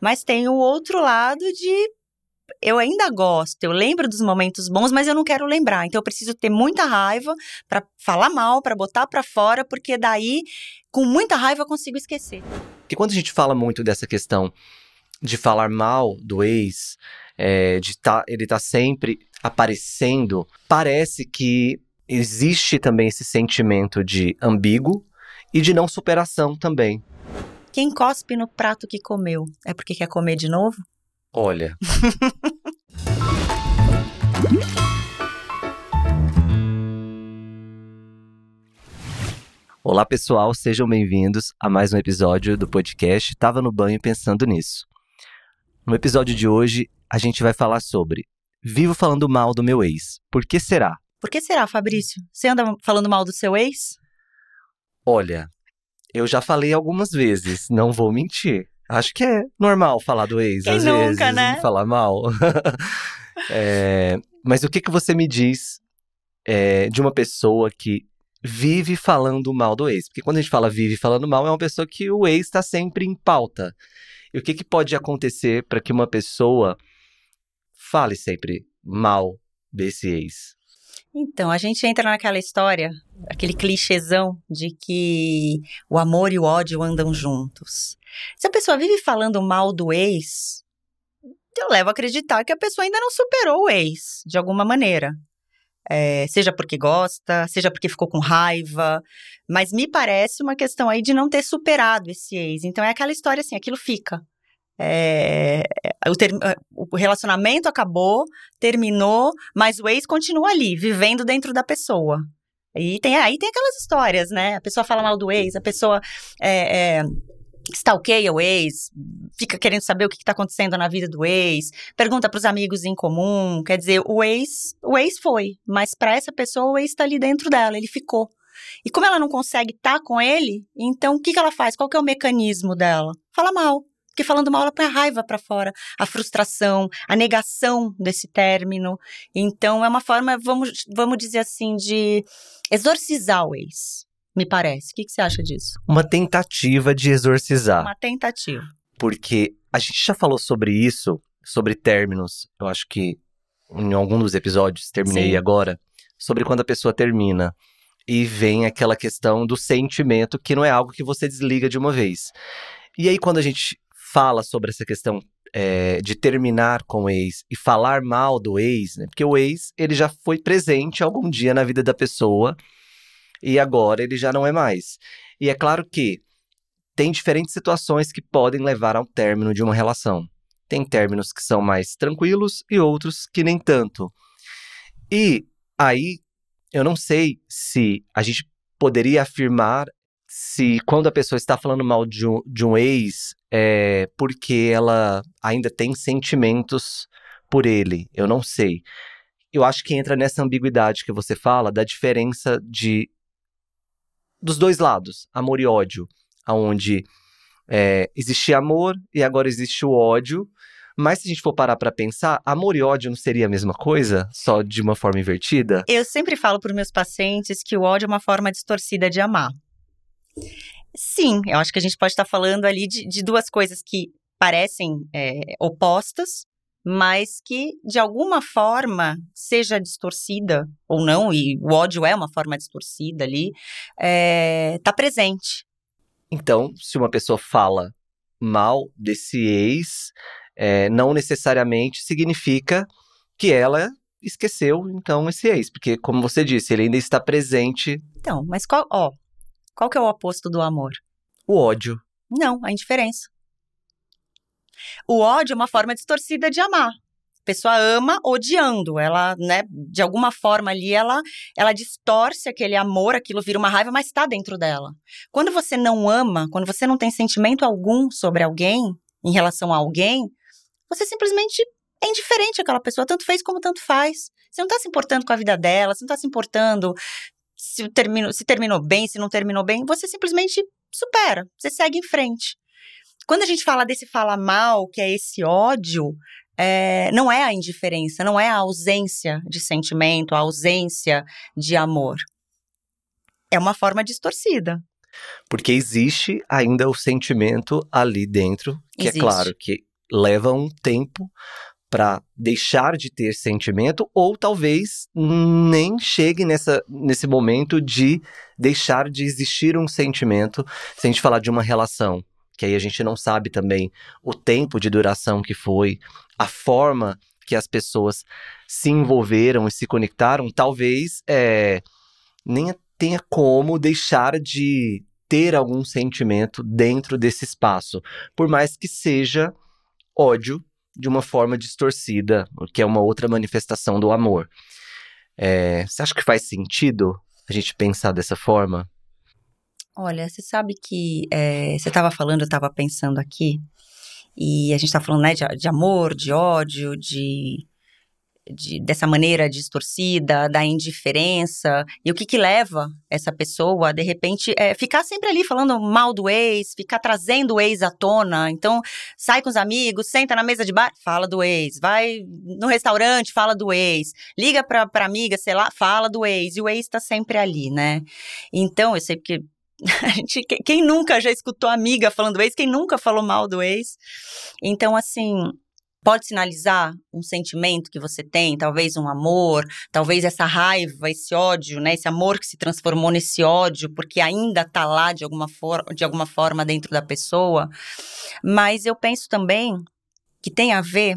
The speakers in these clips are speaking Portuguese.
Mas tem o outro lado de eu ainda gosto, eu lembro dos momentos bons, mas eu não quero lembrar. Então eu preciso ter muita raiva pra falar mal, pra botar pra fora, porque daí, com muita raiva, eu consigo esquecer. Porque quando a gente fala muito dessa questão de falar mal do ex, ele tá sempre aparecendo, parece que existe também esse sentimento de ambíguo e de não superação também. Quem cospe no prato que comeu, é porque quer comer de novo? Olha. Olá, pessoal, sejam bem-vindos a mais um episódio do podcast Tava no Banho Pensando Nisso. No episódio de hoje, a gente vai falar sobre vivo falando mal do meu ex. Por que será? Por que será, Fabrício? Você anda falando mal do seu ex? Olha, eu já falei algumas vezes, não vou mentir. Acho que é normal falar do ex, Quem às nunca, vezes, né? falar mal. Mas o que você me diz de uma pessoa que vive falando mal do ex? Porque quando a gente fala vive falando mal, é uma pessoa que o ex está sempre em pauta. E o que pode acontecer para que uma pessoa fale sempre mal desse ex? Então, a gente entra naquela história, aquele clichêzão de que o amor e o ódio andam juntos. Se a pessoa vive falando mal do ex, eu levo a acreditar que a pessoa ainda não superou o ex, de alguma maneira. Seja porque gosta, seja porque ficou com raiva, mas me parece uma questão aí de não ter superado esse ex. Então é aquela história assim, aquilo fica. O relacionamento acabou, terminou, mas o ex continua ali, vivendo dentro da pessoa. E aí tem aquelas histórias, né? A pessoa fala mal do ex, a pessoa stalkeia o ex, fica querendo saber o que está acontecendo na vida do ex, pergunta para os amigos em comum. Quer dizer, o ex foi, mas para essa pessoa o ex está ali dentro dela, ele ficou. E como ela não consegue estar com ele, então o que ela faz? Qual que é o mecanismo dela? Fala mal. Porque falando mal, ela põe a raiva pra fora, a frustração, a negação desse término. Então, é uma forma, vamos dizer assim, de exorcizar o ex, me parece. O que você acha disso? Uma tentativa de exorcizar. Uma tentativa. Porque a gente já falou sobre isso, sobre términos. Eu acho que em algum dos episódios, terminei agora, sobre quando a pessoa termina. E vem aquela questão do sentimento, que não é algo que você desliga de uma vez. E aí, quando a gente fala sobre essa questão de terminar com o ex e falar mal do ex, né? Porque o ex, ele já foi presente algum dia na vida da pessoa e agora ele já não é mais. E é claro que tem diferentes situações que podem levar ao término de uma relação. Tem términos que são mais tranquilos e outros que nem tanto. E aí, eu não sei se a gente poderia afirmar se quando a pessoa está falando mal de um ex, é porque ela ainda tem sentimentos por ele. Eu não sei. Eu acho que entra nessa ambiguidade que você fala, da diferença dos dois lados, amor e ódio. Onde existe amor e agora existe o ódio. Mas se a gente for parar pra pensar, amor e ódio não seria a mesma coisa? Só de uma forma invertida? Eu sempre falo para os meus pacientes que o ódio é uma forma distorcida de amar. Sim, eu acho que a gente pode estar falando ali de duas coisas que parecem opostas, mas que, de alguma forma, seja distorcida ou não, e o ódio é uma forma distorcida ali, tá presente. Então, se uma pessoa fala mal desse ex, não necessariamente significa que ela esqueceu, então, esse ex. Porque, como você disse, ele ainda está presente. Então, mas qual que é o oposto do amor? O ódio. Não, a indiferença. O ódio é uma forma distorcida de amar. A pessoa ama odiando. Ela, né, de alguma forma ali, ela distorce aquele amor, aquilo vira uma raiva, mas está dentro dela. Quando você não ama, quando você não tem sentimento algum sobre alguém, em relação a alguém, você simplesmente é indiferente àquela pessoa, tanto fez como tanto faz. Você não está se importando com a vida dela, você não está se importando se terminou bem, se não terminou bem, você simplesmente supera, você segue em frente. Quando a gente fala desse falar mal, que é esse ódio, não é a indiferença, não é a ausência de sentimento, a ausência de amor. É uma forma distorcida. Porque existe ainda o sentimento ali dentro, que existe. É claro que leva um tempo para deixar de ter sentimento, ou talvez nem chegue nesse momento de deixar de existir um sentimento, se a gente falar de uma relação, que aí a gente não sabe também o tempo de duração que foi, a forma que as pessoas se envolveram e se conectaram, talvez nem tenha como deixar de ter algum sentimento dentro desse espaço, por mais que seja ódio de uma forma distorcida, que é uma outra manifestação do amor. Você acha que faz sentido a gente pensar dessa forma? Olha, você sabe que você estava falando, eu estava pensando aqui, e a gente está falando, né, de amor, de ódio, dessa maneira distorcida, da indiferença, e o que leva essa pessoa, de repente, ficar sempre ali falando mal do ex, ficar trazendo o ex à tona. Então, sai com os amigos, senta na mesa de bar, fala do ex, vai no restaurante, fala do ex, liga pra amiga, sei lá, fala do ex, e o ex tá sempre ali, né? Então, eu sei porque quem nunca já escutou amiga falando do ex, quem nunca falou mal do ex? Então, assim, pode sinalizar um sentimento que você tem, talvez um amor, talvez essa raiva, esse ódio, né? Esse amor que se transformou nesse ódio, porque ainda tá lá de alguma forma dentro da pessoa. Mas eu penso também que tem a ver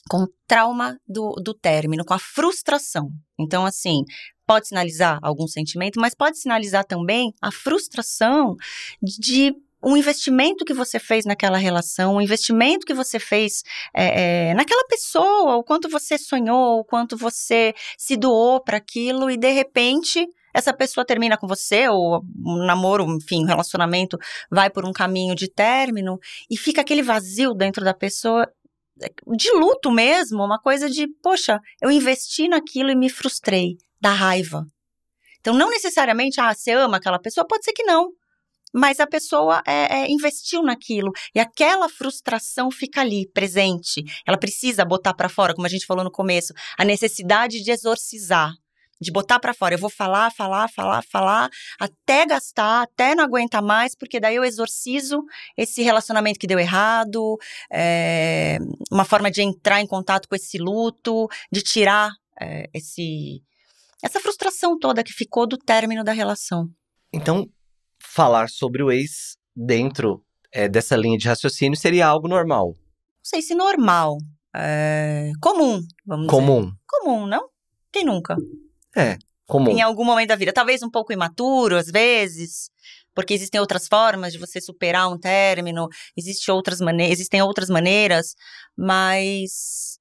com o trauma do término, com a frustração. Então, assim, pode sinalizar algum sentimento, mas pode sinalizar também a frustração de um investimento que você fez naquela relação, um investimento que você fez naquela pessoa, o quanto você sonhou, o quanto você se doou para aquilo, e de repente essa pessoa termina com você, ou um namoro, enfim, um relacionamento vai por um caminho de término, e fica aquele vazio dentro da pessoa, de luto mesmo, uma coisa de, poxa, eu investi naquilo e me frustrei, da raiva. Então, não necessariamente, você ama aquela pessoa, pode ser que não. Mas a pessoa investiu naquilo, e aquela frustração fica ali, presente. Ela precisa botar para fora, como a gente falou no começo, a necessidade de exorcizar, de botar para fora. Eu vou falar, até gastar, até não aguentar mais, porque daí eu exorcizo esse relacionamento que deu errado, uma forma de entrar em contato com esse luto, de tirar essa frustração toda que ficou do término da relação. Então, falar sobre o ex dentro dessa linha de raciocínio seria algo normal? Não sei se normal. Comum, vamos dizer. Comum, não? Quem nunca? Comum. Em algum momento da vida. Talvez um pouco imaturo, às vezes, porque existem outras formas de você superar um término, existem outras maneiras, mas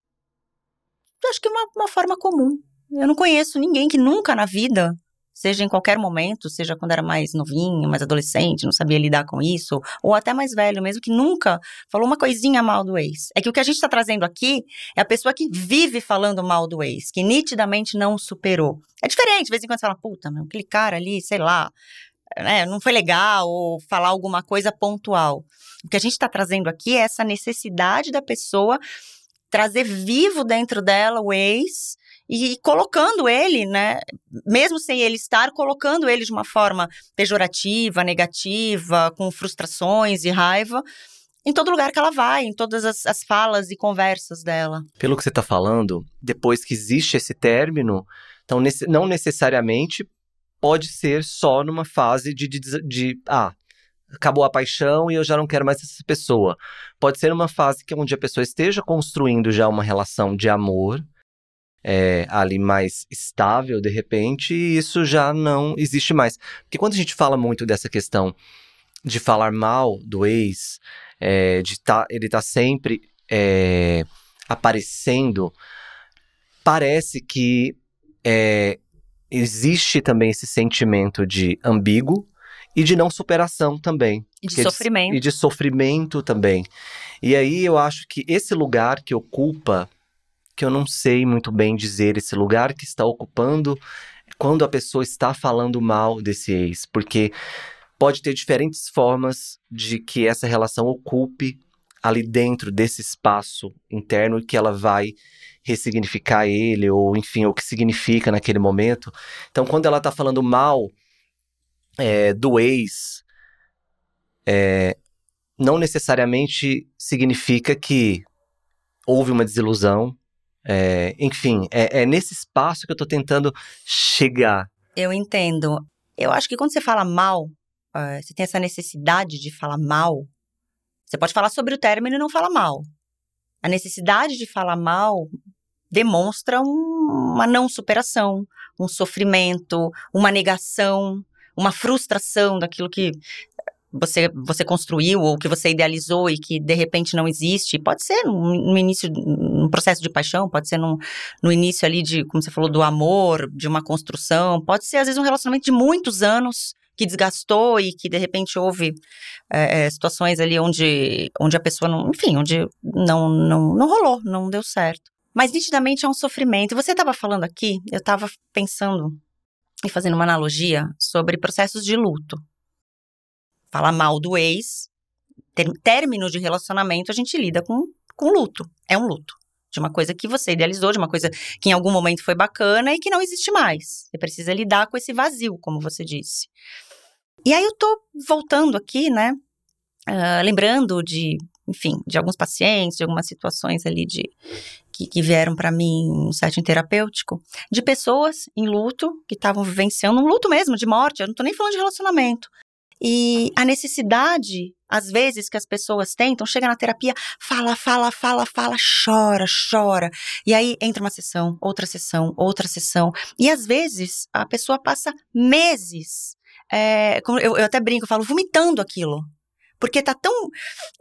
eu acho que é uma forma comum. Eu não conheço ninguém que nunca na vida, seja em qualquer momento, seja quando era mais novinho, mais adolescente, não sabia lidar com isso, ou até mais velho mesmo, que nunca falou uma coisinha mal do ex. É que o que a gente está trazendo aqui é a pessoa que vive falando mal do ex, que nitidamente não superou. É diferente, de vez em quando você fala, puta, meu, aquele cara ali, sei lá, né, não foi legal, ou falar alguma coisa pontual. O que a gente está trazendo aqui é essa necessidade da pessoa trazer vivo dentro dela o ex, e colocando ele, né, mesmo sem ele estar, colocando ele de uma forma pejorativa, negativa, com frustrações e raiva, em todo lugar que ela vai, em todas as falas e conversas dela. Pelo que você está falando, depois que existe esse término, então não necessariamente pode ser só numa fase de acabou a paixão e eu já não quero mais essa pessoa. Pode ser uma fase onde a pessoa esteja construindo já uma relação de amor, ali mais estável, de repente, e isso já não existe mais. Porque quando a gente fala muito dessa questão de falar mal do ex, ele tá sempre aparecendo, parece que existe também esse sentimento de ambíguo e de não superação também. E de sofrimento. E de sofrimento também. E aí eu acho que esse lugar que ocupa, que eu não sei muito bem dizer, esse lugar que está ocupando quando a pessoa está falando mal desse ex, porque pode ter diferentes formas de que essa relação ocupe ali dentro desse espaço interno que ela vai ressignificar ele, ou enfim, o que significa naquele momento. Então, quando ela está falando mal do ex, não necessariamente significa que houve uma desilusão. Enfim, é nesse espaço que eu tô tentando chegar. Eu entendo. Eu acho que quando você fala mal, você tem essa necessidade de falar mal. Você pode falar sobre o término e não falar mal. A necessidade de falar mal demonstra uma não superação, um sofrimento, uma negação, uma frustração daquilo que você construiu ou que você idealizou e que de repente não existe. Pode ser no início, num processo de paixão, pode ser no início ali de, como você falou, do amor, de uma construção, pode ser às vezes um relacionamento de muitos anos que desgastou e que de repente houve situações ali onde a pessoa não, enfim, onde não rolou, não deu certo. Mas nitidamente é um sofrimento. E você estava falando aqui, eu estava pensando e fazendo uma analogia sobre processos de luto. Falar mal do ex, término de relacionamento, a gente lida com luto. É um luto. De uma coisa que você idealizou, de uma coisa que em algum momento foi bacana e que não existe mais. Você precisa lidar com esse vazio, como você disse. E aí eu tô voltando aqui, né, lembrando enfim, de alguns pacientes, de algumas situações ali que vieram para mim no setting terapêutico, de pessoas em luto, que estavam vivenciando um luto mesmo, de morte, eu não tô nem falando de relacionamento. E a necessidade, às vezes, que as pessoas têm, então chega na terapia, fala, chora. E aí entra uma sessão, outra sessão. E às vezes a pessoa passa meses, eu até brinco, eu falo, vomitando aquilo. Porque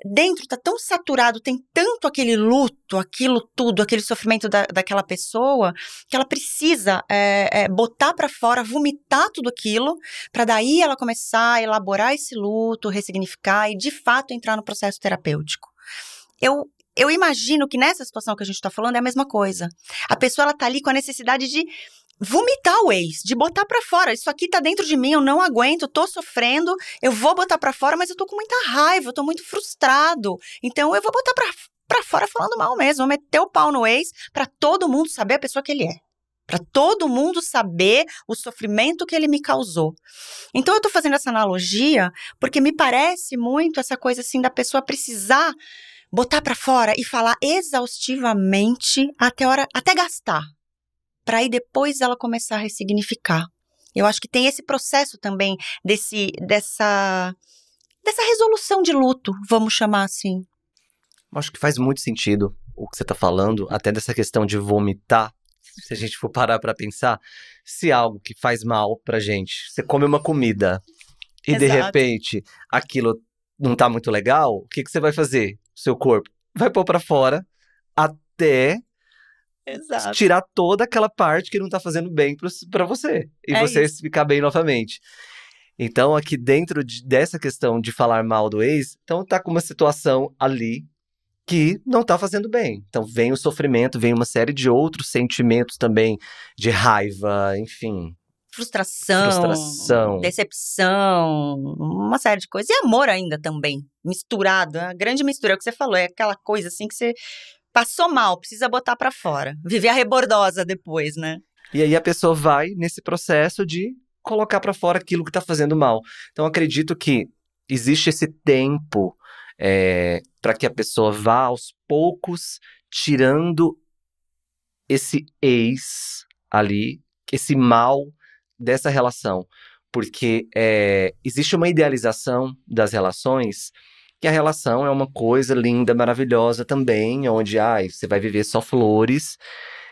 dentro tá tão saturado, tem tanto aquele luto, aquilo tudo, aquele sofrimento daquela pessoa, que ela precisa botar pra fora, vomitar tudo aquilo, pra daí ela começar a elaborar esse luto, ressignificar e de fato entrar no processo terapêutico. Eu imagino que nessa situação que a gente tá falando é a mesma coisa. A pessoa, ela tá ali com a necessidade de vomitar o ex, de botar pra fora. Isso aqui tá dentro de mim, eu não aguento, tô sofrendo, eu vou botar pra fora, mas eu tô com muita raiva, eu tô muito frustrado. Então eu vou botar pra fora falando mal mesmo, vou meter o pau no ex pra todo mundo saber a pessoa que ele é. Pra todo mundo saber o sofrimento que ele me causou. Então eu tô fazendo essa analogia porque me parece muito essa coisa assim da pessoa precisar botar pra fora e falar exaustivamente até gastar. Para aí depois ela começar a ressignificar. Eu acho que tem esse processo também dessa resolução de luto, vamos chamar assim. Acho que faz muito sentido o que você está falando, até dessa questão de vomitar. Se a gente for parar para pensar, se algo que faz mal pra gente, você come uma comida e Exato. De repente aquilo não tá muito legal, o que você vai fazer? O seu corpo vai pôr para fora até Exato. Tirar toda aquela parte que não tá fazendo bem pra você. E você isso. Ficar bem novamente. Então, aqui dentro dessa questão de falar mal do ex, então tá com uma situação ali que não tá fazendo bem. Então vem o sofrimento, vem uma série de outros sentimentos também, de raiva, enfim. Frustração, decepção, uma série de coisas. E amor ainda também, misturado. A grande mistura, é o que você falou, é aquela coisa assim que você passou mal, precisa botar pra fora. Viver a rebordosa depois, né? E aí a pessoa vai nesse processo de colocar pra fora aquilo que tá fazendo mal. Então acredito que existe esse tempo para que a pessoa vá aos poucos tirando esse ex ali, esse mal dessa relação. Porque existe uma idealização das relações, que a relação é uma coisa linda, maravilhosa também, onde você vai viver só flores,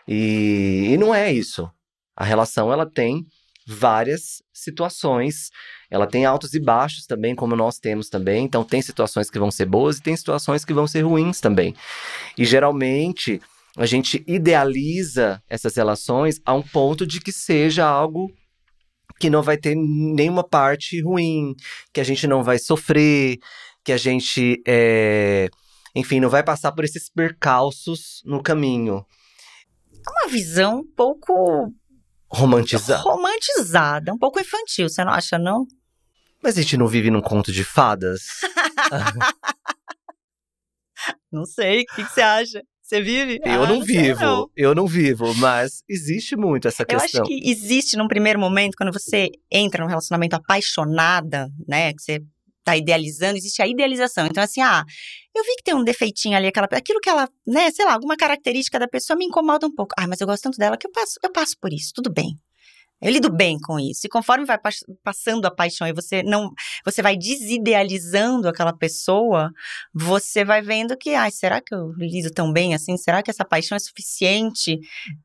e não é isso. A relação, ela tem várias situações, ela tem altos e baixos também, como nós temos também, então tem situações que vão ser boas e tem situações que vão ser ruins também. E geralmente, a gente idealiza essas relações a um ponto de que seja algo que não vai ter nenhuma parte ruim, que a gente não vai sofrer, que a gente, enfim, não vai passar por esses percalços no caminho. É uma visão um pouco romantizada, um pouco infantil, você não acha, não? Mas a gente não vive num conto de fadas? Não sei, o que você acha? Você vive? Eu não vivo, mas existe muito essa questão. Eu acho que existe num primeiro momento, quando você entra num relacionamento apaixonada, né, que você tá idealizando, existe a idealização. Então, assim, eu vi que tem um defeitinho ali, aquilo que ela, né, sei lá, alguma característica da pessoa me incomoda um pouco. Mas eu gosto tanto dela que eu passo por isso, tudo bem. Eu lido bem com isso. E conforme vai passando a paixão e você vai desidealizando aquela pessoa, você vai vendo que, será que eu lido tão bem assim? Será que essa paixão é suficiente?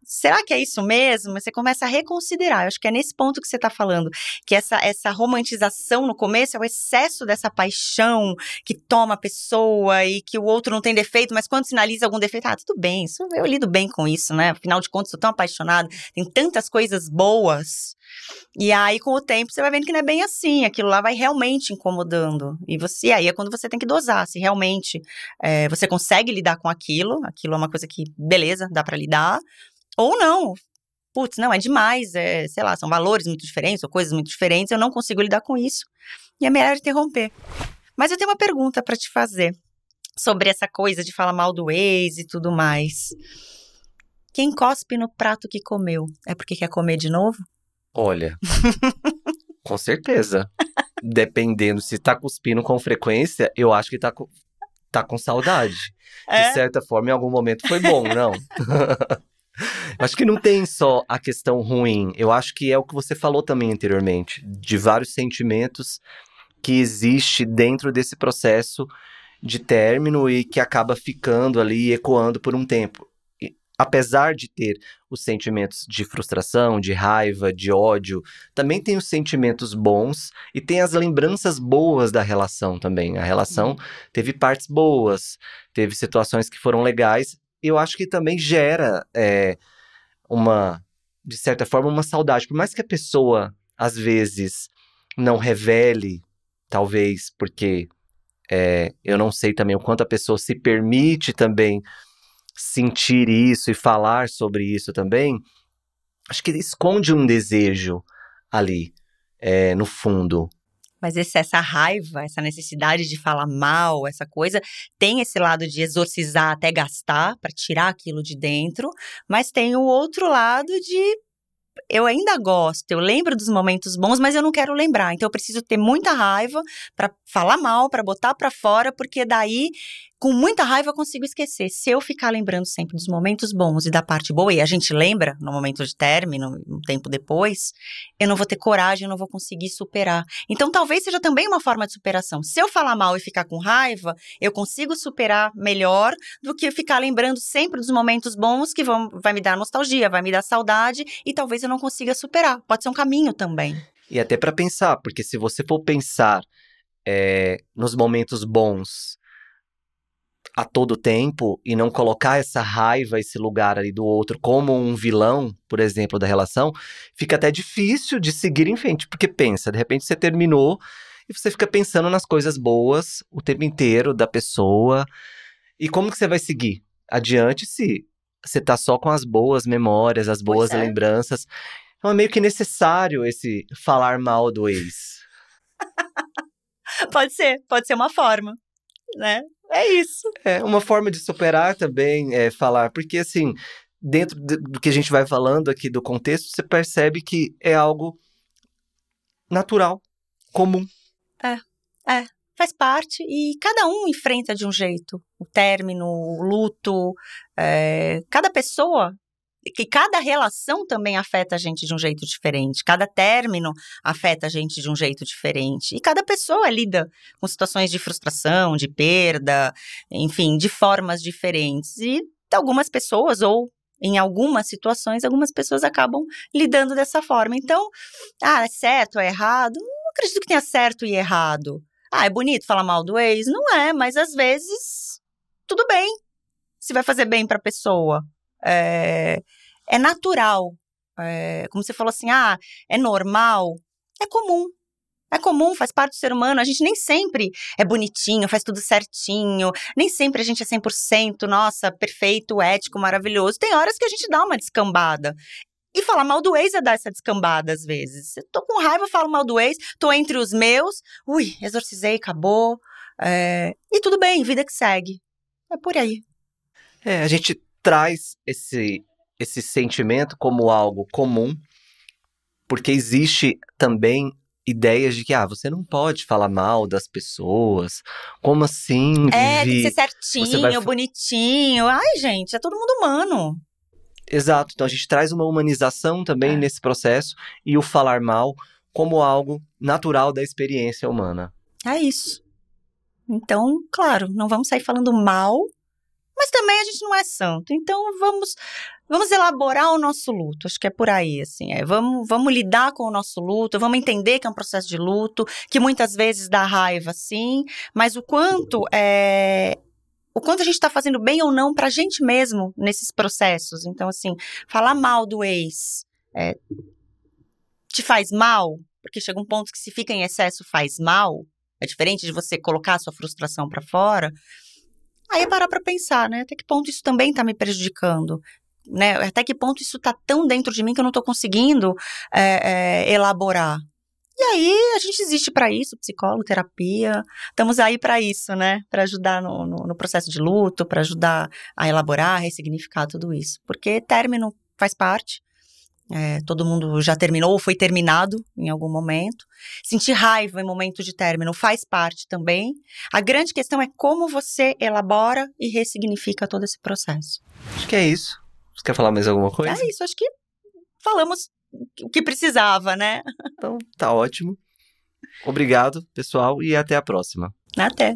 Será que é isso mesmo? Você começa a reconsiderar. Eu acho que é nesse ponto que você está falando, que essa romantização no começo é o excesso dessa paixão que toma a pessoa e que o outro não tem defeito, mas quando sinaliza algum defeito, tudo bem, eu lido bem com isso, né? Afinal de contas, eu tô tão apaixonada, tem tantas coisas boas. E aí, com o tempo, você vai vendo que não é bem assim. Aquilo lá vai realmente incomodando. E aí é quando você tem que dosar. Se realmente você consegue lidar com aquilo é uma coisa que, beleza, dá pra lidar. Ou não. Putz, não, é demais. Sei lá, são valores muito diferentes ou coisas muito diferentes. Eu não consigo lidar com isso. E é melhor interromper. Mas eu tenho uma pergunta pra te fazer. Sobre essa coisa de falar mal do ex e tudo mais. Quem cospe no prato que comeu, é porque quer comer de novo? Olha, com certeza. Dependendo se tá cuspindo com frequência, eu acho que tá com saudade. De certa forma, em algum momento foi bom, não? Acho que não tem só a questão ruim. Eu acho que é o que você falou também anteriormente. De vários sentimentos que existe dentro desse processo de término e que acaba ficando ali, ecoando por um tempo. Apesar de ter os sentimentos de frustração, de raiva, de ódio, também tem os sentimentos bons e tem as lembranças boas da relação também. A relação teve partes boas, teve situações que foram legais. Eu acho que também gera de certa forma, uma saudade. Por mais que a pessoa, às vezes, não revele, talvez porque eu não sei também o quanto a pessoa se permite também sentir isso e falar sobre isso também, acho que esconde um desejo ali, no fundo. Mas essa raiva, essa necessidade de falar mal, essa coisa, tem esse lado de exorcizar até gastar, para tirar aquilo de dentro, mas tem o outro lado de eu ainda gosto, eu lembro dos momentos bons, mas eu não quero lembrar. Então eu preciso ter muita raiva para falar mal, para botar para fora, porque daí, com muita raiva, eu consigo esquecer. Se eu ficar lembrando sempre dos momentos bons e da parte boa, e a gente lembra no momento de término, um tempo depois, eu não vou ter coragem, eu não vou conseguir superar. Então talvez seja também uma forma de superação. Se eu falar mal e ficar com raiva, eu consigo superar melhor do que ficar lembrando sempre dos momentos bons que vai me dar nostalgia, vai me dar saudade e talvez eu não consiga superar. Pode ser um caminho também. E até para pensar, porque se você for pensar nos momentos bons a todo tempo e não colocar essa raiva, esse lugar ali do outro como um vilão, por exemplo, da relação, fica até difícil de seguir em frente. Porque pensa, de repente você terminou e você fica pensando nas coisas boas o tempo inteiro da pessoa. E como que você vai seguir adiante se você tá só com as boas memórias, as boas lembranças? Então é meio que necessário esse falar mal do ex. Pode ser uma forma, né? É isso. É uma forma de superar também, falar. Porque, assim, dentro do que a gente vai falando aqui do contexto, você percebe que é algo natural, comum. Faz parte e cada um enfrenta de um jeito. O término, o luto, cada pessoa, que cada relação também afeta a gente de um jeito diferente. Cada término afeta a gente de um jeito diferente. E cada pessoa lida com situações de frustração, de perda, enfim, de formas diferentes. E algumas pessoas, ou em algumas situações, algumas pessoas acabam lidando dessa forma. Então, é certo, é errado? Não acredito que tenha certo e errado. É bonito falar mal do ex? Não é, mas às vezes, tudo bem. Se vai fazer bem pra pessoa. É natural. Como você falou assim, é normal. É comum. É comum, faz parte do ser humano. A gente nem sempre é bonitinho, faz tudo certinho. Nem sempre a gente é 100%, nossa, perfeito, ético, maravilhoso. Tem horas que a gente dá uma descambada. E falar mal do ex é dar essa descambada, às vezes. Eu tô com raiva, falo mal do ex, tô entre os meus. Exorcizei, acabou. E tudo bem, vida que segue. É por aí. A gente traz esse sentimento como algo comum, porque existe também, ideias de que, você não pode falar mal das pessoas. Como assim, Vivi? Tem que ser certinho, bonitinho. Ai, gente, é todo mundo humano. Exato. Então, a gente traz uma humanização também nesse processo e o falar mal como algo natural da experiência humana. É isso. Então, claro, não vamos sair falando mal, mas também a gente não é santo. Então, vamos elaborar o nosso luto. Acho que é por aí, assim. Vamos lidar com o nosso luto, vamos entender que é um processo de luto, que muitas vezes dá raiva, sim, mas o quanto a gente está fazendo bem ou não pra gente mesmo nesses processos. Então, assim, falar mal do ex te faz mal, porque chega um ponto que se fica em excesso faz mal. É diferente de você colocar a sua frustração pra fora. Aí é parar pra pensar, né? Até que ponto isso também tá me prejudicando, né? Até que ponto isso tá tão dentro de mim que eu não tô conseguindo elaborar. E aí a gente existe pra isso, psicólogo, terapia. Estamos aí pra isso, né? Pra ajudar no processo de luto, pra ajudar a elaborar, a ressignificar tudo isso. Porque término faz parte. Todo mundo já terminou ou foi terminado em algum momento. Sentir raiva em momento de término faz parte também. A grande questão é como você elabora e ressignifica todo esse processo. Acho que é isso. Você quer falar mais alguma coisa? É isso, acho que falamos o que precisava, né? Então, tá ótimo. Obrigado, pessoal, e até a próxima. Até.